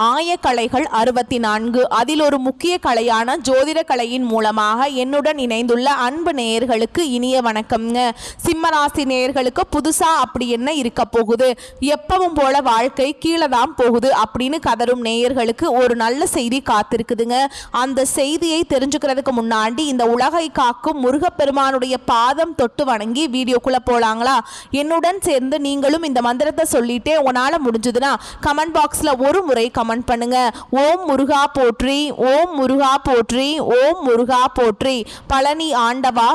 ஆயக்கலைகள் 64. அதில் ஒரு முக்கிய கலையான ஜோதிட கலையின் மூலமாக என்னுடன் இணைந்துள்ள அன்பு நேயர்களுக்கு இனிய வணக்கம்ங்க. சிம்மராசி நேயர்களுக்கு புதுசா அப்படி என்ன இருக்க போகுது, எப்பவும் போல வாழ்க்கை கீழே தான் போகுது அப்படின்னு கதரும் நேயர்களுக்கு ஒரு நல்ல செய்தி காத்திருக்குதுங்க. அந்த செய்தியை தெரிஞ்சுக்கிறதுக்கு முன்னாடி இந்த உலகை காக்கும் முருகப்பெருமானுடைய பாதம் தொட்டு வணங்கி வீடியோக்குள்ள போலாங்களா? என்னுடன் சேர்ந்து நீங்களும் இந்த மந்திரத்தை சொல்லிட்டே உங்களால முடிஞ்சதுன்னா கமெண்ட் பாக்ஸ்ல ஒரு முறை கமெண்ட் பண்ணுங்க. ஓம் முருகா போற்றி, ஓம் முருகா போற்றி, ஓம் முருகா போற்றி. பழனி ஆண்டவா,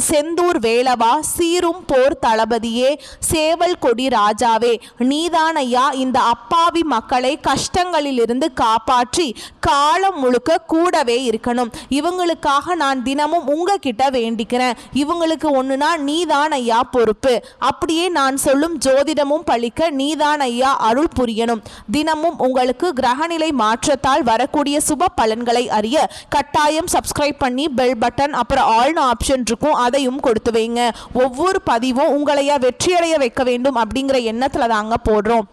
செந்தூர் வேலவா, சீரும் போர் தளபதியே, சேவல் கொடி ராஜாவே, நீதானையா இந்த அப்பாவி மக்களை கஷ்டங்களிலிருந்து காப்பாற்றி காலம் முழுக்க கூடவே இருக்கணும். இவங்களுக்காக நான் தினமும் உங்ககிட்ட வேண்டிக்கிறேன். இவங்களுக்கு ஒண்ணுனா நீதானையா பொறுப்பு. அப்படியே நான் சொல்லும் ஜோதிடமும் பழிக்க நீதானையா அருள் புரியணும். தினமும் உங்களுக்கு கிரகநிலை மாற்றத்தால் வரக்கூடிய சுப பலன்களை அறிய கட்டாயம் சப்ஸ்கிரைப் பண்ணி பெல் பட்டன் அப்புறம் ஆல்னு ஆப்ஷன் இருக்கும், அதையும் கொடுத்து வைங்க. ஒவ்வொரு பதிவும் உங்களையா வெற்றியடைய வைக்க வேண்டும் அப்படிங்கிற எண்ணத்துல தாங்க போடுறோம்.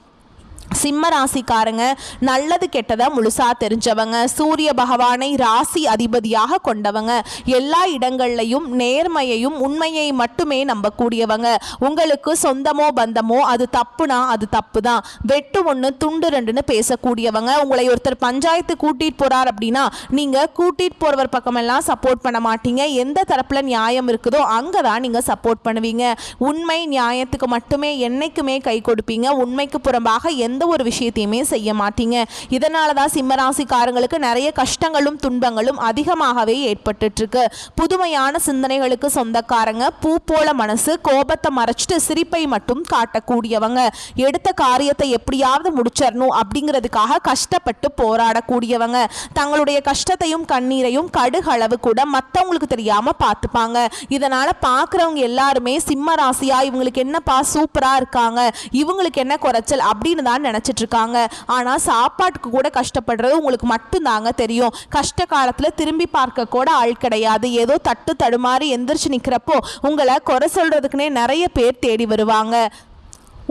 சிம்ம ராசிக்காரங்க நல்லது கெட்டதை முழுசா தெரிஞ்சவங்க, சூரிய பகவானை ராசி அதிபதியாக கொண்டவங்க, எல்லா இடங்கள்லையும் நேர்மையையும் உண்மையை மட்டுமே நம்பக்கூடியவங்க. உங்களுக்கு சொந்தமோ பந்தமோ அது தப்புனா அது தப்பு தான், வெட்டு ஒன்று துண்டு ரெண்டுன்னு பேசக்கூடியவங்க. உங்களை ஒருத்தர் பஞ்சாயத்து கூட்டிட்டு போறார் அப்படின்னா நீங்க கூட்டிட்டு போறவர் பக்கமெல்லாம் சப்போர்ட் பண்ண மாட்டீங்க. எந்த தரப்புல நியாயம் இருக்குதோ அங்கதான் நீங்க சப்போர்ட் பண்ணுவீங்க. உண்மை நியாயத்துக்கு மட்டுமே என்னைக்குமே கை கொடுப்பீங்க. உண்மைக்கு புறம்பாக எந்த ஒரு விஷயத்தையுமே செய்ய மாட்டீங்க. இதனால தான் சிம்மராசிக்காரங்களுக்கு நிறைய கஷ்டங்களும் துன்பங்களும் அதிகமாகவே ஏற்பட்டு இருக்கு. புதுமையான சிந்தனைகளுக்கு சொந்தக்காரங்க, பூ போல மனசு, கோபத்தை மறைச்சிட்டு சிரிப்பை மட்டும் காட்டக்கூடியவங்க, எடுத்த காரியத்தை எப்படியாவது முடிச்சிடணும் அப்படிங்கிறதுக்காக கஷ்டப்பட்டு போராடக்கூடியவங்க, தங்களுடைய கஷ்டத்தையும் கண்ணீரையும் கடுகளவு கூட மற்றவங்களுக்கு தெரியாம பார்த்துப்பாங்க. இதனால பார்க்குறவங்க எல்லாருமே சிம்ம ராசியா இவங்களுக்கு என்னப்பா சூப்பரா இருக்காங்க, இவங்களுக்கு என்ன குறைச்சல் அப்படின்னு தான் நினைச்சிட்டு இருக்காங்க. ஆனா சாப்பாட்டுக்கு கூட கஷ்டப்படுறது உங்களுக்கு மட்டும் தாங்க தெரியும். கஷ்ட காலத்துல திரும்பி பார்க்க கூட ஆள் கிடையாது. ஏதோ தட்டு தடுமாறி எந்திரிச்சு நிக்கிறப்போ உங்களை குறை சொல்றதுக்குன்னே நிறைய பேர் தேடி வருவாங்க.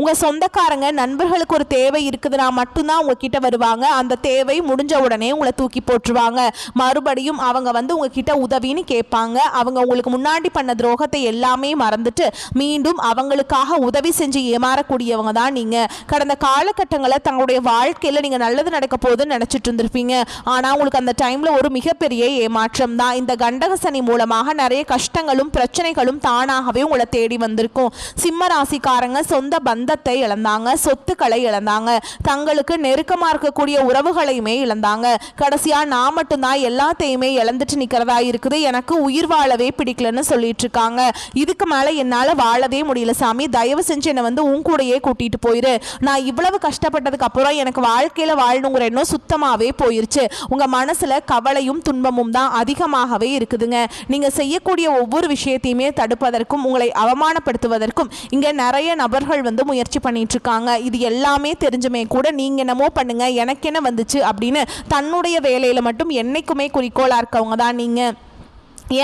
உங்கள் சொந்தக்காரங்க நண்பர்களுக்கு ஒரு தேவை இருக்குதுன்னா மட்டும்தான் உங்ககிட்ட வருவாங்க. அந்த தேவை முடிஞ்ச உடனே உங்களை தூக்கி போட்டுருவாங்க. மறுபடியும் அவங்க உங்ககிட்ட உதவின்னு கேட்பாங்க. அவங்க உங்களுக்கு முன்னாடி பண்ண துரோகத்தை எல்லாமே மறந்துட்டு மீண்டும் அவங்களுக்காக உதவி செஞ்சு ஏமாறக்கூடியவங்க தான் நீங்கள். கடந்த காலகட்டங்களில் தங்களுடைய வாழ்க்கையில் நீங்கள் நல்லது நடக்க போகுதுன்னு நினச்சிட்டு இருந்திருப்பீங்க. ஆனால் உங்களுக்கு அந்த டைமில் ஒரு மிகப்பெரிய ஏமாற்றம் தான். இந்த கண்டக சனி மூலமாக நிறைய கஷ்டங்களும் பிரச்சனைகளும் தானாகவே உங்களை தேடி வந்திருக்கும். சிம்ம ராசிக்காரங்க சொந்த பந்தத்தை இழந்தாங்க, சொத்துக்களை இழந்தாங்க, தங்களுக்கு நெருக்கமா இருக்கக்கூடிய உறவுகளையுமே இழந்தாங்க. கடைசியா நான் மட்டும்தான் எல்லாத்தையுமே இழந்துட்டு நிக்கிறதா இருக்குது, எனக்கு உயிர் வாழவே பிடிக்கலன்னு சொல்லிட்டு இருக்காங்க. இதுக்கு மேல என்னால வாழவே முடியல சாமி, தயவு செஞ்சு என்னை உன் கூடயே கூட்டிட்டு போயிரு. நான் இவ்வளவு கஷ்டப்பட்டதுக்கு அப்புறம் எனக்கு வாழ்க்கையில வாழணுங்கிற எண்ணம் சுத்தமாவே போயிருச்சு. உங்க மனசுல கவலையும் துன்பமும் தான் அதிகமாகவே இருக்குதுங்க. நீங்க செய்யக்கூடிய ஒவ்வொரு விஷயத்தையுமே தடுப்பதற்கும் உங்களை அவமானப்படுத்துவதற்கும் இங்க நிறைய நபர்கள் முயற்சி பண்ணிட்டு இருக்காங்க. இது எல்லாமே தெரிஞ்சுமே கூட நீங்க என்னமோ பண்ணுங்க எனக்கு என்ன வந்துச்சு அப்படின்னு தன்னுடைய வேலையில மட்டும் என்னைக்குமே குறிக்கோளா இருக்கவங்க தான் நீங்க.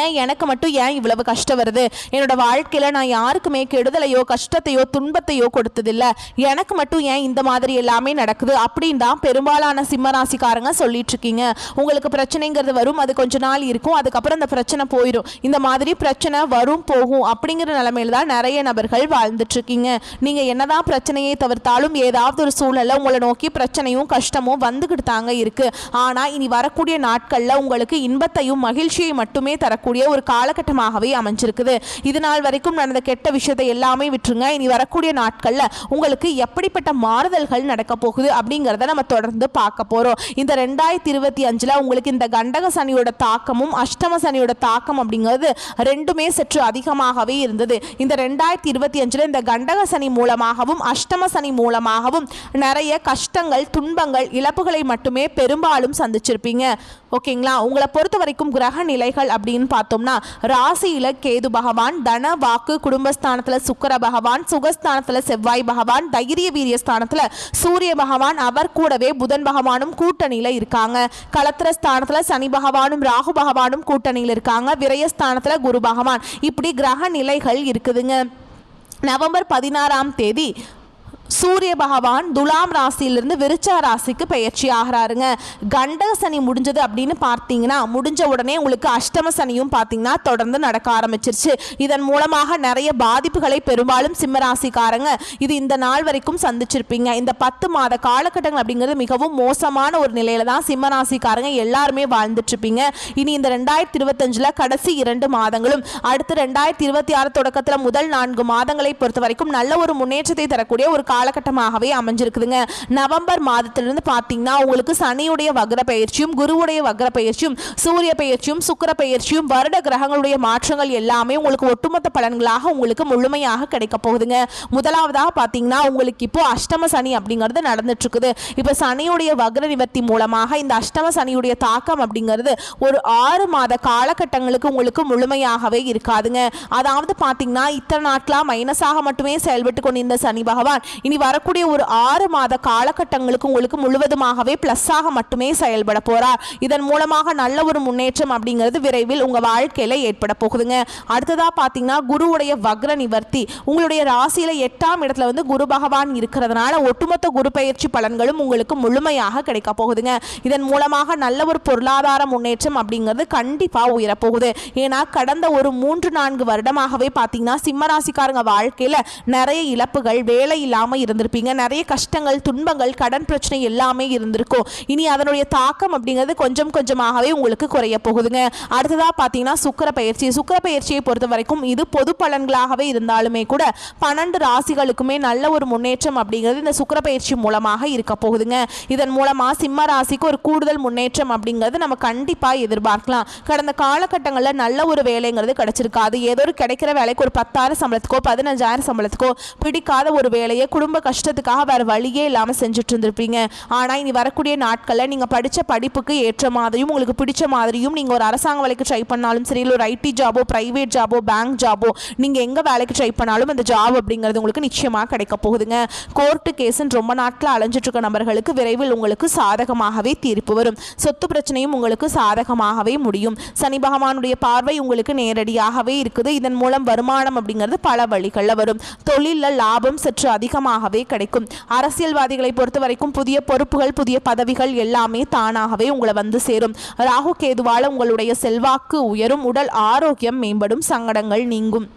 ஏன் எனக்கு மட்டும் ஏன் இவ்வளவு கஷ்டம் வருது, என்னோட வாழ்க்கையில் நான் யாருக்குமே கெடுதலையோ கஷ்டத்தையோ துன்பத்தையோ கொடுத்ததில்லை, எனக்கு மட்டும் ஏன் இந்த மாதிரி எல்லாமே நடக்குது அப்படின்னு தான் பெரும்பாலான சிம்மராசிக்காரங்க சொல்லிட்டு இருக்கீங்க. உங்களுக்கு பிரச்சனைங்கிறது வரும், அது கொஞ்ச நாள் இருக்கும், அதுக்கப்புறம் அந்த பிரச்சனை போயிடும். இந்த மாதிரி பிரச்சனை வரும் போகும் அப்படிங்கிற நிலைமையில தான் நிறைய நபர்கள் வாழ்ந்துட்டு இருக்கீங்க. நீங்கள் என்னதான் பிரச்சனையை தவிர்த்தாலும் ஏதாவது ஒரு சூழலில் உங்களை நோக்கி பிரச்சனையும் கஷ்டமும் வந்துக்கிட்டு தாங்க இருக்கு. ஆனால் இனி வரக்கூடிய நாட்களில் உங்களுக்கு இன்பத்தையும் மகிழ்ச்சியை மட்டுமே வரக்கூடிய ஒரு காலகட்டமாகவே அமைஞ்சிருக்குது. இது நாள் வரைக்கும் நடந்த கெட்ட விஷயத்தை எல்லாமே விட்டுருங்க. இனி வரக்கூடிய நாட்கள்ல உங்களுக்கு எப்படிப்பட்ட மாறுதல்கள் நடக்க போகுது அப்படிங்கறத நம்ம தொடர்ந்து பார்க்க போறோம். இந்த 2025ல உங்களுக்கு இந்த கண்டக சனியோட தாக்கமும் அஷ்டம சனியோட தாக்கம் அப்படிங்கிறது ரெண்டுமே சற்று அதிகமாகவே இருந்தது. இந்த 2025ல இந்த கண்டக சனி மூலமாகவும் அஷ்டம சனி மூலமாகவும் நிறைய கஷ்டங்கள் துன்பங்கள் இழப்புகளை மட்டுமே பெரும்பாலும் சந்திச்சிருப்பீங்க. ஓகேங்களா? உங்களை பொறுத்த வரைக்கும் கிரக நிலைகள் அப்படின்னு பார்த்தோம்னா ராசியில கேது பகவான், தன வாக்கு குடும்பஸ்தானத்துல சுக்கிர பகவான், சுகஸ்தானத்துல செவ்வாய் பகவான், தைரிய வீரிய ஸ்தானத்துல சூரிய பகவான், அவர் கூடவே புதன் பகவானும் கூட்டணியில இருக்காங்க. களத்திர ஸ்தானத்துல சனி பகவானும் ராகு பகவானும் கூட்டணியில் இருக்காங்க. விரயஸ்தானத்துல குரு பகவான். இப்படி கிரக நிலைகள் இருக்குதுங்க. நவம்பர் 16ஆம் தேதி சூரிய பகவான் துலாம் ராசியிலிருந்து விருச்சக ராசிக்கு பயிற்சி ஆகிறாருங்க. கண்டக சனி முடிஞ்சது அப்படின்னு பார்த்தீங்கன்னா முடிஞ்ச உடனே உங்களுக்கு அஷ்டம சனியும் பார்த்தீங்கன்னா தொடர்ந்து நடக்க ஆரம்பிச்சிருச்சு. இதன் மூலமாக நிறைய பாதிப்புகளை பெரும்பாலும் சிம்மராசிக்காரங்க இது இந்த நாள் வரைக்கும் சந்திச்சிருப்பீங்க. இந்த 10 மாத காலகட்டங்கள் அப்படிங்கிறது மிகவும் மோசமான ஒரு நிலையில தான் சிம்மராசிக்காரங்க எல்லாருமே வாழ்ந்துட்டு இருப்பீங்க. இனி இந்த 2025 கடைசி 2 மாதங்களும் அடுத்து 2026 தொடக்கத்தில் முதல் 4 மாதங்களை பொறுத்த வரைக்கும் நல்ல ஒரு முன்னேற்றத்தை தரக்கூடிய ஒரு காலகட்டமாகவே அமைஞ்சிருக்குதுங்க. நவம்பர் மாதத்திலிருந்து பார்த்தீங்கன்னா உங்களுக்கு சனியுடைய வக்ர பயிற்சியும் குருவுடைய வக்ர பயிற்சியும் சூரிய பயிற்சியும் சுக்கிர பயிற்சியும் வருட கிரகங்களுடைய மாற்றங்கள் எல்லாமே உங்களுக்கு ஒட்டுமொத்த பலன்களாக உங்களுக்கு முழுமையாக கிடைக்க போகுதுங்க. முதலாவதாக பார்த்தீங்கன்னா உங்களுக்கு இப்போ அஷ்டம சனி அப்படிங்கிறது நடந்துட்டு இருக்குது. இப்போ சனியுடைய வக்ர நிவர்த்தி மூலமாக இந்த அஷ்டம சனியுடைய தாக்கம் அப்படிங்கிறது ஒரு 6 மாத காலகட்டங்களுக்கு உங்களுக்கு முழுமையாகவே இருக்காதுங்க. அதாவது பார்த்தீங்கன்னா இத்தனை நாட்களாக மைனஸாக மட்டுமே செயல்பட்டு கொண்டிருந்த சனி பகவான் இனி வரக்கூடிய ஒரு 6 மாத காலகட்டங்களுக்கு உங்களுக்கு முழுவதுமாகவே பிளஸ்ஸாக மட்டுமே செயல்பட போறார். இதன் மூலமாக நல்ல ஒரு முன்னேற்றம் அப்படிங்கிறது விரைவில் உங்க வாழ்க்கையில ஏற்பட போகுதுங்க. அடுத்ததா பாத்தீங்கன்னா குருவுடைய வக்ர நிவர்த்தி உங்களுடைய ராசியில 8ஆம் இடத்துல வந்து குரு பகவான் இருக்கிறதுனால ஒட்டுமொத்த குரு பயிற்சி பலன்களும் உங்களுக்கு முழுமையாக கிடைக்க போகுதுங்க. இதன் மூலமாக நல்ல ஒரு பொருளாதார முன்னேற்றம் அப்படிங்கிறது கண்டிப்பா உயரப்போகுது. ஏன்னா கடந்த ஒரு 3-4 வருடமாகவே பாத்தீங்கன்னா சிம்மராசிக்காரங்க வாழ்க்கையில நிறைய இழப்புகள், வேலை இல்லாம இருந்திருப்பீங்க, நிறைய கஷ்டங்கள், துன்பங்கள், கடன் பிரச்சனை எல்லாமே இருந்திருக்கும். இனி அதனுடைய தாக்கம் அப்படிங்கிறது கொஞ்சம் கொஞ்சமாகவே உங்களுக்கு குறைய போகுதுங்க. அடுத்ததா பார்த்தீங்கன்னா சுக்கிர பயிற்சியை பொறுத்த வரைக்கும் இது பொது பலன்களாகவே இருந்தாலுமே கூட 12 ராசிகளுக்குமே நல்ல ஒரு முன்னேற்றம் அப்படிங்கிறது இந்த சுக்கிர பயிற்சி மூலமாக இருக்க போகுதுங்க. இதன் மூலமா சிம்ம ராசிக்கு ஒரு கூடுதல் முன்னேற்றம் அப்படிங்கிறது நம்ம கண்டிப்பா எதிர்பார்க்கலாம். கடந்த காலகட்டங்களில் நல்ல ஒரு வேலைங்கிறது கிடைச்சிருக்காது. ஏதோ ஒரு கிடைக்கிற வேலைக்கு ஒரு 10,000 சம்பளத்துக்கோ 15,000 சம்பளத்துக்கோ பிடிக்காத ஒரு வேலையை குடும்ப கஷ்டத்துக்காக வேற வழியே இல்லாமல் செஞ்சுட்டு இருந்திருப்பீங்க. ஆனால் இனி வரக்கூடிய நாட்களில் நீங்கள் படித்த படிப்புக்கு ஏற்ற மாதிரியும் உங்களுக்கு பிடிச்ச மாதிரியும் நீங்கள் ஒரு அரசாங்க வேலைக்கு ட்ரை பண்ணாலும் சரி, இல்லை ஒரு ஐடி ஜாபோ, பிரைவேட் ஜாபோ, பேங்க் ஜாபோ, நீங்கள் எங்கே வேலைக்கு ட்ரை பண்ணாலும் அந்த ஜாப் அப்படிங்கிறது உங்களுக்கு நிச்சயமாக கிடைக்க போகுதுங்க. கோர்ட்டு கேஸுன்னு ரொம்ப நாட்கள் அலைஞ்சிட்டு இருக்க நபர்களுக்கு விரைவில் உங்களுக்கு சாதகமாகவே தீர்ப்பு வரும். சொத்து பிரச்சனையும் உங்களுக்கு சாதகமாகவே முடியும். சனி பகவானுடைய பார்வை உங்களுக்கு நேரடியாகவே இருக்குது. இதன் மூலம் வருமானம் அப்படிங்கிறது பல வழிகளில் வரும். தொழிலில் லாபம் சற்று அதிகமாகவே கிடைக்கும். அரசியல்வாதிகளை பொறுத்த வரைக்கும் புதிய பொறுப்புகள், புதிய பதவிகள் எல்லாமே தானாகவே உங்களை வந்து சேரும். ராகு கேதுவால உங்களுடைய செல்வாக்கு உயரும், உடல் ஆரோக்கியம் மேம்படும், சங்கடங்கள் நீங்கும்.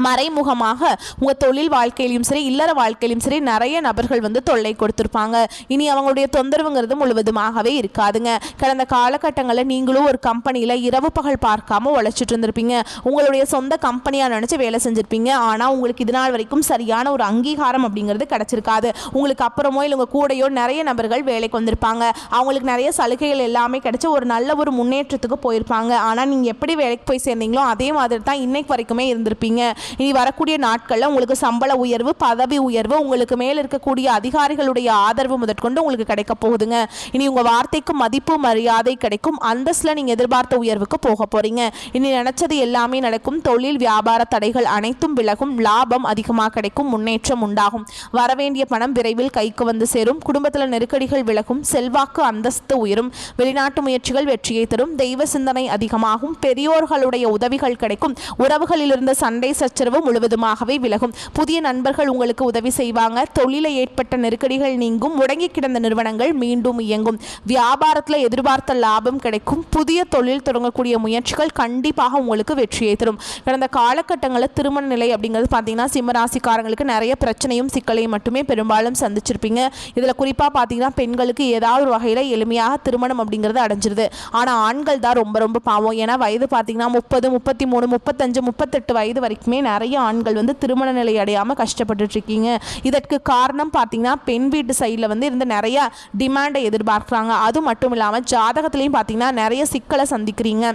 மறைமுகமாக உங்கள் தொழில் வாழ்க்கையிலும் சரி, இல்லற வாழ்க்கையிலும் சரி நிறைய நபர்கள் வந்து தொல்லை கொடுத்துருப்பாங்க. இனி அவங்களுடைய தொந்தரவுங்கிறது முழுவதுமாகவே இருக்காதுங்க. கடந்த காலகட்டங்களில் நீங்களும் ஒரு கம்பெனியில் இரவு பகல் பார்க்காம உழைச்சிட்டு இருந்திருப்பீங்க. உங்களுடைய சொந்த கம்பெனியாக நினச்சி வேலை செஞ்சுருப்பீங்க. ஆனால் உங்களுக்கு இது நாள் வரைக்கும் சரியான ஒரு அங்கீகாரம் அப்படிங்கிறது கிடச்சிருக்காது. உங்களுக்கு அப்புறமோ இல்லை உங்கள் கூடையோ நிறைய நபர்கள் வேலைக்கு வந்திருப்பாங்க. அவங்களுக்கு நிறைய சலுகைகள் எல்லாமே கிடைச்சி ஒரு நல்ல ஒரு முன்னேற்றத்துக்கு போயிருப்பாங்க. ஆனால் நீங்கள் எப்படி வேலைக்கு போய் சேர்ந்தீங்களோ அதே மாதிரி தான் இன்னைக்கு வரைக்குமே இருந்திருப்பீங்க. இனி வரக்கூடிய நாட்களில் உங்களுக்கு சம்பள உயர்வு, பதவி உயர்வு, உங்களுக்கு மேல் இருக்கக்கூடிய அதிகாரிகளுடைய ஆதரவு முதற்கொண்டு உங்களுக்கு கிடைக்க போகுதுங்க. இனி உங்கள் வார்த்தைக்கு மதிப்பு மரியாதை கிடைக்கும். அந்தஸ்தில் நீங்கள் எதிர்பார்த்த உயர்வுக்கு போக போறீங்க. இனி நினைச்சது எல்லாமே நடக்கும். தொழில் வியாபார தடைகள் அனைத்தும் விலகும். லாபம் அதிகமாக கிடைக்கும். முன்னேற்றம் உண்டாகும். வரவேண்டிய பணம் விரைவில் கைக்கு வந்து சேரும். குடும்பத்தில் நெருக்கடிகள் விலகும். செல்வாக்கு அந்தஸ்து உயரும். வெளிநாட்டு முயற்சிகள் வெற்றியை தரும். தெய்வ சிந்தனை அதிகமாகும். பெரியோர்களுடைய உதவிகள் கிடைக்கும். உறவுகளில் இருந்த சண்டை சச்சரவு முழுவதுமாகவே விலகும். புதிய நண்பர்கள் உங்களுக்கு உதவி செய்வாங்க. தொழிலில் ஏற்பட்ட நெருக்கடிகள் நீங்கும். முடங்கி கிடந்த நிறுவனங்கள் மீண்டும் இயங்கும். வியாபாரத்தில் எதிர்பார்த்த லாபம் கிடைக்கும். புதிய தொழில் தொடங்கக்கூடிய முயற்சிகள் கண்டிப்பாக உங்களுக்கு வெற்றியை தரும். கடந்த காலகட்டங்களில் திருமண நிலை அப்படிங்கிறது பார்த்தீங்கன்னா சிம்மராசிக்காரங்களுக்கு நிறைய பிரச்சனையும் சிக்கலையும் மட்டுமே பெரும்பாலும் சந்திச்சிருப்பீங்க. இதில் குறிப்பாக பார்த்தீங்கன்னா பெண்களுக்கு ஏதாவது ஒரு வகையில் எளிமையாக திருமணம் அப்படிங்கிறது அடைஞ்சிருது. ஆனால் ஆண்கள் தான் ரொம்ப ரொம்ப பாவம். ஏன்னா வயது பார்த்தீங்கன்னா 30, 33, 35, 38 வயது வரைக்குமே நிறைய ஆண்கள் வந்து திருமண நிலை அடையாமல் கஷ்டப்பட்டு இருக்கீங்க. இதற்கு காரணம் பார்த்தீங்கன்னா பெண் வீட்டு சைடில் வந்து இருந்து நிறைய டிமாண்டை எதிர்பார்க்குறாங்க. அது மட்டும் இல்லாமல் ஜாதகத்திலையும் பார்த்தீங்கன்னா நிறைய சிக்கலை சந்திக்கிறீங்க.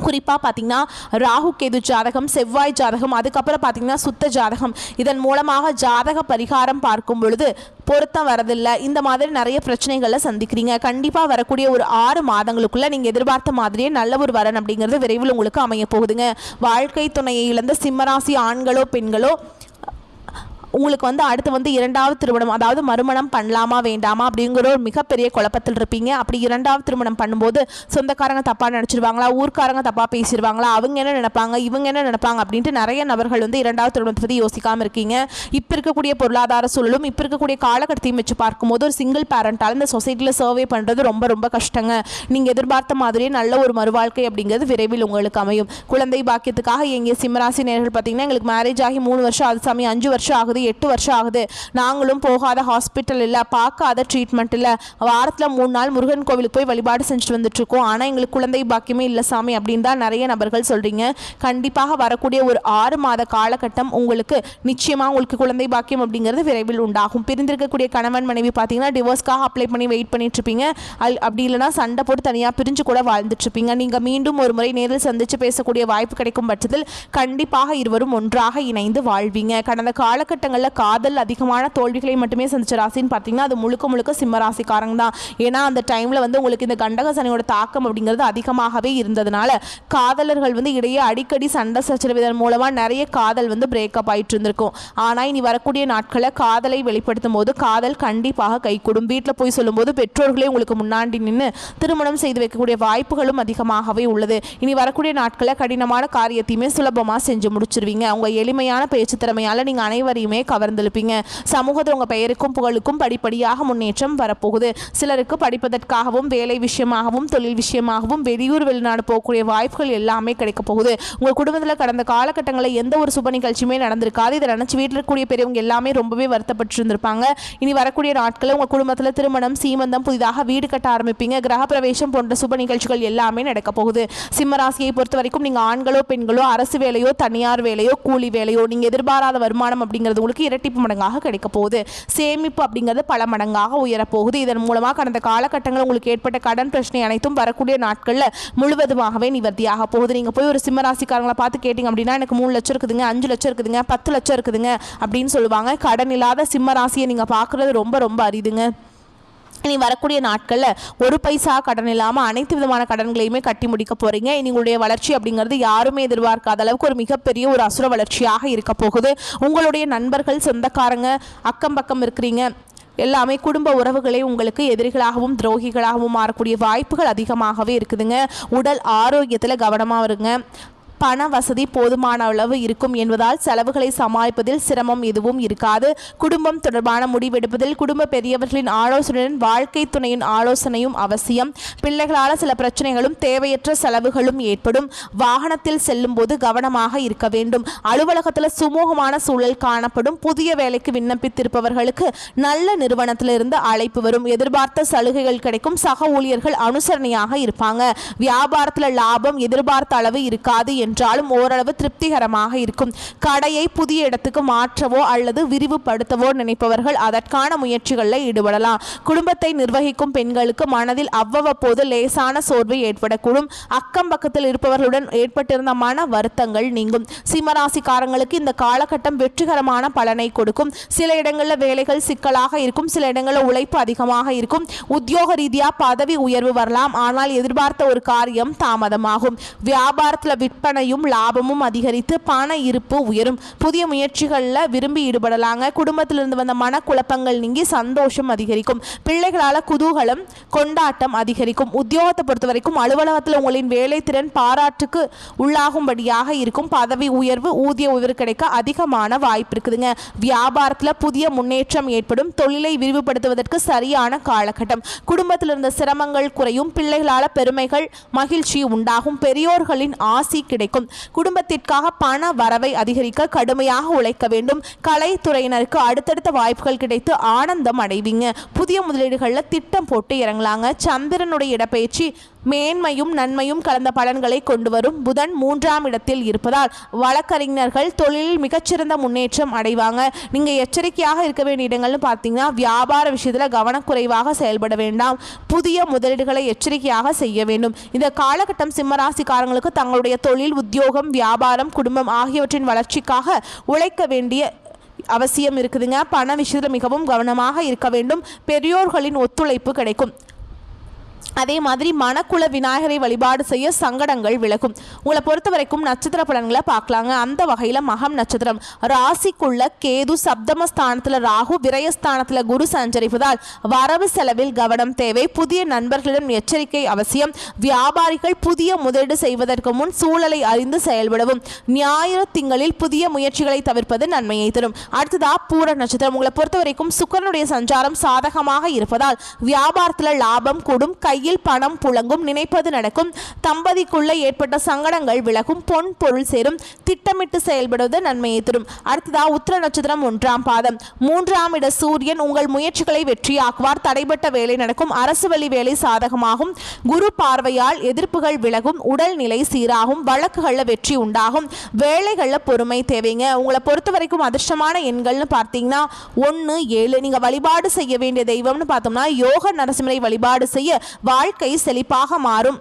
குறிப்பாக பார்த்தீங்கன்னா ராகு கேது ஜாதகம், செவ்வாய் ஜாதகம், அதுக்கப்புறம் பார்த்தீங்கன்னா சுத்த ஜாதகம், இதன் மூலமாக ஜாதக பரிகாரம் பார்க்கும் பொழுது பொருத்தம் வரதில்லை. இந்த மாதிரி நிறைய பிரச்சனைகளை சந்திக்கிறீங்க. கண்டிப்பாக வரக்கூடிய ஒரு 6 மாதங்களுக்குள்ளே நீங்கள் எதிர்பார்த்த மாதிரியே நல்ல ஒரு வரன் அப்படிங்கிறது விரைவில் உங்களுக்கு அமைய போகுதுங்க. வாழ்க்கை துணையை இழந்த சிம்மராசி ஆண்களோ பெண்களோ உங்களுக்கு வந்து அடுத்து வந்து இரண்டாவது திருமணம், அதாவது மறுமணம் பண்ணலாமா வேண்டாமா அப்படிங்கிற ஒரு மிகப்பெரிய குழப்பத்தில் இருப்பீங்க. அப்படி இரண்டாவது திருமணம் பண்ணும்போது சொந்தக்காரங்க தப்பாக நினச்சிருவாங்களா, ஊர்க்காரங்க தப்பாக பேசிடுவாங்களா, அவங்க என்ன நினைப்பாங்க, இவங்க என்ன நினைப்பாங்க அப்படின்ட்டு நிறைய நபர்கள் வந்து இரண்டாவது திருமணத்தை பற்றி யோசிக்காமல் இருக்கீங்க. இப்போ இருக்கக்கூடிய பொருளாதார சூழலும் இப்போ இருக்கக்கூடிய காலகட்டத்தையும் வச்சு பார்க்கும்போது ஒரு சிங்கிள் பேரண்டால் இந்த சொசைட்டியில் சர்வே பண்ணுறது ரொம்ப ரொம்ப கஷ்டங்க. நீங்கள் எதிர்பார்த்த மாதிரியே நல்ல ஒரு மறுவாழ்க்கை அப்படிங்கிறது விரைவில் உங்களுக்கு அமையும். குழந்தை பாக்கியத்துக்காக எங்கள் சிம்மராசி நேயர்கள் பார்த்தீங்கன்னா, எங்களுக்கு மேரேஜ் ஆகி 3 வருஷம், அது சமயம் 5 வருஷம் ஆகுது, 8 வருஷம் ஆகுது, நாங்களும் போகாத ஹாஸ்பிட்டல் இல்லை, பார்க்காத ட்ரீட்மெண்ட் இல்லை, வாரத்தில் 3 நாள் முருகன் கோவிலுக்கு போய் வழிபாடு செஞ்சுட்டு வந்துட்டுருக்கோம், ஆனால் எங்களுக்கு குழந்தை பாக்கியமே இல்லை சாமி அப்படின்னு தான் நிறைய நபர்கள் சொல்கிறீங்க. கண்டிப்பாக வரக்கூடிய ஒரு 6 மாத காலகட்டம் உங்களுக்கு நிச்சயமாக உங்களுக்கு குழந்தை பாக்கியம் அப்படிங்கிறது விரைவில் உண்டாகும். பிரிந்திருக்கக்கூடிய கணவன் மனைவி பார்த்தீங்கன்னா டிவோர்ஸ்க்காக அப்ளை பண்ணி வெயிட் பண்ணிட்டு இருப்பீங்க. அப்படி இல்லைனா சண்டை போட்டு தனியாக பிரிஞ்சு கூட வாழ்ந்துட்டு இருப்பீங்க. நீங்கள் மீண்டும் ஒரு முறை நேரில் சந்தித்து பேசக்கூடிய வாய்ப்பு கிடைக்கும் பட்சத்தில் கண்டிப்பாக இருவரும் ஒன்றாக இணைந்து வாழ்வீங்க. கடந்த காலகட்டங்களில் காதல் அதிகமான தோல்விகளை மட்டுமே சந்திச்ச ராசின்னு பார்த்தீங்கன்னா அது முழுக்க முழுக்க சிம்ம ராசிக்காரங்க தான். ஏன்னா அந்த டைமில் வந்து உங்களுக்கு இந்த கண்டக சனியோட தாக்கம் அப்படிங்கிறது அதிகமாகவே இருந்ததுனால காதலர்கள் வந்து இடையே அடிக்கடி சண்டை சச்சரவு, இதன் மூலமாக நிறைய காதல் வந்து பிரேக்கப் ஆகிட்டு இருந்திருக்கும். ஆனால் இனி வரக்கூடிய நாட்களில் காதலை வெளிப்படுத்தும் போது காதல் கண்டிப்பாக கைகூடும். வீட்டில் போய் சொல்லும்போது பெற்றோர்களே உங்களுக்கு முன்னாடி நின்று திருமணம் செய்து வைக்கக்கூடிய வாய்ப்புகளும் அதிகமாகவே உள்ளது. இனி வரக்கூடிய நாட்களில் கடினமான காரியத்தையுமே சுலபமாக செஞ்சு முடிச்சிருவீங்க. அவங்க எளிமையான பேச்சு திறமையால் நீங்கள் அனைவரையுமே கவர்ந்தெழுப்பீங்க. சமூகத்தில் உங்கள் பெயருக்கும் புகழுக்கும் படிப்படியாக முன்னேற்றம் வரப்போகுது. சிலருக்கு படிப்பதற்காகவும் வேலை விஷயமாகவும் தொழில் விஷயமாகவும் வெளியூர் வெளிநாடு போகக்கூடிய வாய்ப்புகள் எல்லாமே கிடைக்க போகுது. உங்கள் குடும்பத்தில் கடந்த காலகட்டங்களில் எந்த ஒரு சுப நிகழ்ச்சியுமே நடந்திருக்காது. இதை நினச்சி வீட்டில் இருக்கக்கூடிய பெரியவங்க எல்லாமே ரொம்பவே வருத்தப்பட்டு இருந்திருப்பாங்க. இனி வரக்கூடிய நாட்களில் உங்கள் குடும்பத்தில் திருமணம், சீமந்தம், புதிதாக வீடு கட்ட ஆரம்பிப்பீங்க. கிரகப்பிரவேசம் போன்ற சுப நிகழ்ச்சிகள் எல்லாமே நடக்க போகுது. சிம்மராசியை பொறுத்த வரைக்கும் நீங்கள் ஆண்களோ பெண்களோ அரசு வேலையோ தனியார் வேலையோ கூலி வேலையோ நீங்கள் எதிர்பாராத வருமானம் அப்படிங்கிறது உங்களுக்கு இரட்டிப்பு மடங்காக கிடைக்க போகுது. சேமிப்பு அப்படிங்கிறது பல மடங்காக உயரப்போகுது. இதன் மூலமாக கடந்த காலகட்டங்களில் உங்களுக்கு ஏற்பட்ட கடன் பிரச்சனை அனைத்தும் வரக்கூடிய நாட்களில் முழுவதுமாகவே நிவர்த்தியாக போகுது. நீங்கள் போய் ஒரு சிம்மராசிக்காரங்களை பார்த்து கேட்டிங்க அப்படின்னா எனக்கு 3 லட்சம் இருக்குதுங்க, 5 லட்சம் இருக்குதுங்க, 10 லட்சம் இருக்குதுங்க அப்படின்னு சொல்லுவாங்க. கடன் இல்லாத சிம்மராசியை நீங்கள் பார்க்குறது ரொம்ப ரொம்ப அரிதுங்க. இனி வரக்கூடிய நாட்களில் ஒரு பைசா கடன் இல்லாமல் அனைத்து விதமான கடன்களையுமே கட்டி முடிக்க போகிறீங்க. இனி உங்களுடைய வளர்ச்சி அப்படிங்கிறது யாருமே எதிர்பார்க்காத அளவுக்கு ஒரு மிகப்பெரிய ஒரு அசுர வளர்ச்சியாக இருக்க போகுது. உங்களுடைய நண்பர்கள், சொந்தக்காரங்க, அக்கம் பக்கம் இருக்கிறீங்க எல்லாமே குடும்ப உறவுகளே உங்களுக்கு எதிரிகளாகவும் துரோகிகளாகவும் மாறக்கூடிய வாய்ப்புகள் அதிகமாகவே இருக்குதுங்க. உடல் ஆரோக்கியத்தில் கவனமாக இருங்க. பண வசதி போதுமான அளவு இருக்கும் என்பதால் செலவுகளை சமாளிப்பதில் சிரமம் எதுவும் இருக்காது. குடும்பம் தொடர்பான முடிவெடுப்பதில் குடும்ப பெரியவர்களின் ஆலோசனையுடன் வாழ்க்கை துணையின் ஆலோசனையும் அவசியம். பிள்ளைகளால் சில பிரச்சனைகளும் தேவையற்ற செலவுகளும் ஏற்படும். வாகனத்தில் செல்லும் போது கவனமாக இருக்க வேண்டும். அலுவலகத்தில் சுமூகமான சூழல் காணப்படும். புதிய வேலைக்கு விண்ணப்பித்திருப்பவர்களுக்கு நல்ல நிறுவனத்திலிருந்து அழைப்பு வரும். எதிர்பார்த்த சலுகைகள் கிடைக்கும். சக ஊழியர்கள் அனுசரணையாக இருப்பாங்க. வியாபாரத்தில் லாபம் எதிர்பார்த்த அளவு இருக்காது என்றாலும் ஓரளவு திருப்திகரமாக இருக்கும். கடையை புதிய இடத்துக்கு மாற்றவோ அல்லது விரிவுபடுத்தவோ நினைப்பவர்கள் அதற்கான முயற்சிகளில் ஈடுபடலாம். குடும்பத்தை நிர்வகிக்கும் பெண்களுக்கு மனதில் அவ்வப்போது லேசான சோர்வு ஏற்படக்கூடும். அக்கம் பக்கத்தில் இருப்பவர்களுடன் ஏற்பட்டிருந்த மன வருத்தங்கள் நீங்கும். சிம்மராசிக்காரங்களுக்கு இந்த காலகட்டம் வெற்றிகரமான பலனை கொடுக்கும். சில இடங்களில் வேலைகள் சிக்கலாக இருக்கும், சில இடங்களில் உழைப்பு அதிகமாக இருக்கும். உத்தியோக ரீதியாக பதவி உயர்வு வரலாம், ஆனால் எதிர்பார்த்த ஒரு காரியம் தாமதமாகும். வியாபாரத்தில் விற்பனை லாபமும் அதிகரித்து பண இருப்பு உயரும். புதிய முயற்சிகளில் விரும்பி ஈடுபடலாங்க. குடும்பத்திலிருந்து வந்த மனக்குழப்பங்கள் நீங்கி சந்தோஷம் அதிகரிக்கும். பிள்ளைகளால் குதூகலம், கொண்டாட்டம் அதிகரிக்கும். உத்தியோகத்தை பொறுத்த வரைக்கும் அலுவலகத்தில் உங்களின் வேலை திறன் பாராட்டுக்கு உள்ளாகும்படியாக இருக்கும். பதவி உயர்வு, ஊதிய உயர்வு கிடைக்க அதிகமான வாய்ப்பு இருக்குதுங்க. வியாபாரத்தில் புதிய முன்னேற்றம் ஏற்படும். தொழிலை விரிவுபடுத்துவதற்கு சரியான காலகட்டம். குடும்பத்தில் இருந்த சிரமங்கள் குறையும். பிள்ளைகளால் பெருமைகள், மகிழ்ச்சி உண்டாகும். பெரியோர்களின் ஆசி கிடைக்கும். குடும்பத்திற்காக பண வரவை அதிகரிக்க கடுமையாக உழைக்க வேண்டும். கலைத்துறையினருக்கு அடுத்தடுத்த வாய்ப்புகள் கிடைத்து ஆனந்தம் அடைவீங்க. புதிய முதலீடுகளில் திட்டம் போட்டு இறங்கலாங்க. சந்திரனுடைய இடப்பெயர்ச்சி மேன்மையும் நன்மையும் கலந்த பலன்களை கொண்டு வரும். புதன் 3ஆம் இடத்தில் இருப்பதால் வழக்கறிஞர்கள் தொழிலில் மிகச்சிறந்த முன்னேற்றம் அடைவாங்க. நீங்கள் எச்சரிக்கையாக இருக்க வேண்டிய இடங்கள்னு பார்த்தீங்கன்னா வியாபார விஷயத்தில் கவனக்குறைவாக செயல்பட வேண்டாம். புதிய முதலீடுகளை எச்சரிக்கையாக செய்ய வேண்டும். இந்த காலகட்டம் சிம்மராசிக்காரங்களுக்கு தங்களுடைய தொழில், உத்தியோகம், வியாபாரம், குடும்பம் ஆகியவற்றின் வளர்ச்சிக்காக உழைக்க வேண்டிய அவசியம் இருக்குதுங்க. பண விஷயத்தில் மிகவும் கவனமாக இருக்க வேண்டும். பெரியோர்களின் ஒத்துழைப்பு கிடைக்கும். அதே மாதிரி மணக்குள விநாயகரை வழிபாடு செய்ய சங்கடங்கள் விலகும். உங்களை பொறுத்த வரைக்கும் நட்சத்திர பலன்களை பார்க்கலாங்க. அந்த வகையில் மகம் நட்சத்திரம் ராசிக்குள்ள கேது, சப்தமஸ்தானத்தில் ராகு, விரயஸ்தானத்தில் குரு சஞ்சரிப்பதால் வரவு செலவில் கவனம் தேவை. புதிய நண்பர்களிடம் எச்சரிக்கை அவசியம். வியாபாரிகள் புதிய முதலீடு செய்வதற்கு முன் சூழலை அறிந்து செயல்படவும். ஞாயிறு திங்களில் புதிய முயற்சிகளை தவிர்ப்பது நன்மையை தரும். அடுத்ததா பூர நட்சத்திரம். உங்களை பொறுத்த வரைக்கும் சுக்கிரனுடைய சஞ்சாரம் சாதகமாக இருப்பதால் வியாபாரத்தில் லாபம் கூடும். கையில் பணம் புழங்கும். நினைப்பது நடக்கும். தம்பதிக்குள்ள ஏற்பட்ட சங்கடங்கள் விலகும். பொன் பொருள் சேரும். திட்டமிட்டு செயல்படுவது நன்மையை தரும். அடுத்ததா உத்திர நட்சத்திரம் 1ஆம் பாதம். 3ஆம் இட சூரியன் உங்கள் முயற்சிகளை வெற்றியாக்குவார். தடைபட்ட வேலை நடக்கும். அரசு வழி வேலை சாதகமாகும். குரு பார்வையால் எதிர்ப்புகள் விலகும். உடல்நிலை சீராகும். வழக்குகளில் வெற்றி உண்டாகும். வேலைகளில் பொறுமை தேவைங்க. உங்களை பொறுத்த வரைக்கும் அதிர்ஷ்டமான எண்கள்னு பார்த்தீங்கன்னா 1, 7. நீங்கள் வழிபாடு செய்ய வேண்டிய தெய்வம்னு பார்த்தோம்னா யோக நரசிம்மரை வழிபாடு செய்ய வாழ்க்கை செழிப்பாக மாறும்.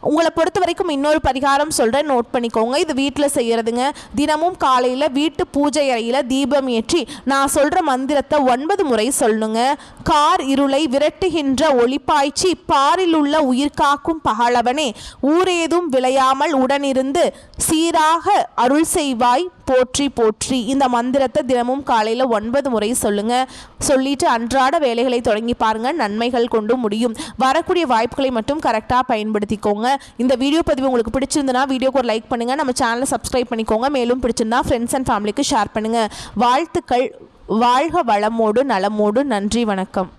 உங்களை பொறுத்த வரைக்கும் இன்னொரு பரிகாரம் சொல்கிறேன், நோட் பண்ணிக்கோங்க. இது வீட்டில் செய்கிறதுங்க. தினமும் காலையில் வீட்டு பூஜை அறையில் தீபம் ஏற்றி நான் சொல்கிற மந்திரத்தை 9 முறை சொல்லணுங்க. கார் இருளை விரட்டுகின்ற ஒளிப்பாய்ச்சி பாரில் உள்ள உயிர் காக்கும் பகலவனே, ஊரேதும் விளையாமல் உடனிருந்து சீராக அருள் செய்வாய் போற்றி போற்றி. இந்த மந்திரத்தை தினமும் காலையில் 9 முறை சொல்லுங்க. சொல்லிட்டு அன்றாட வேலைகளை தொடங்கி பாருங்க. நன்மைகள் கொண்டு முடியும். வரக்கூடிய வாய்ப்புகளை மட்டும் கரெக்டாக பயன்படுத்திக்கோங்க. இந்த வீடியோ பதிவு உங்களுக்கு பிடிச்சிருந்தனா வீடியோக்கு ஒரு லைக் பண்ணுங்க. நம்ம சேனலை சப்ஸ்கிரைப் பண்ணிக்கோங்க. மேலும் பிடிச்சிருந்தா ஃப்ரெண்ட்ஸ் அண்ட் ஃபேமிலிக்கு ஷேர் பண்ணுங்க. வாழ்த்துக்கள். வாழ்க வளமோடு நலமோடு. நன்றி, வணக்கம்.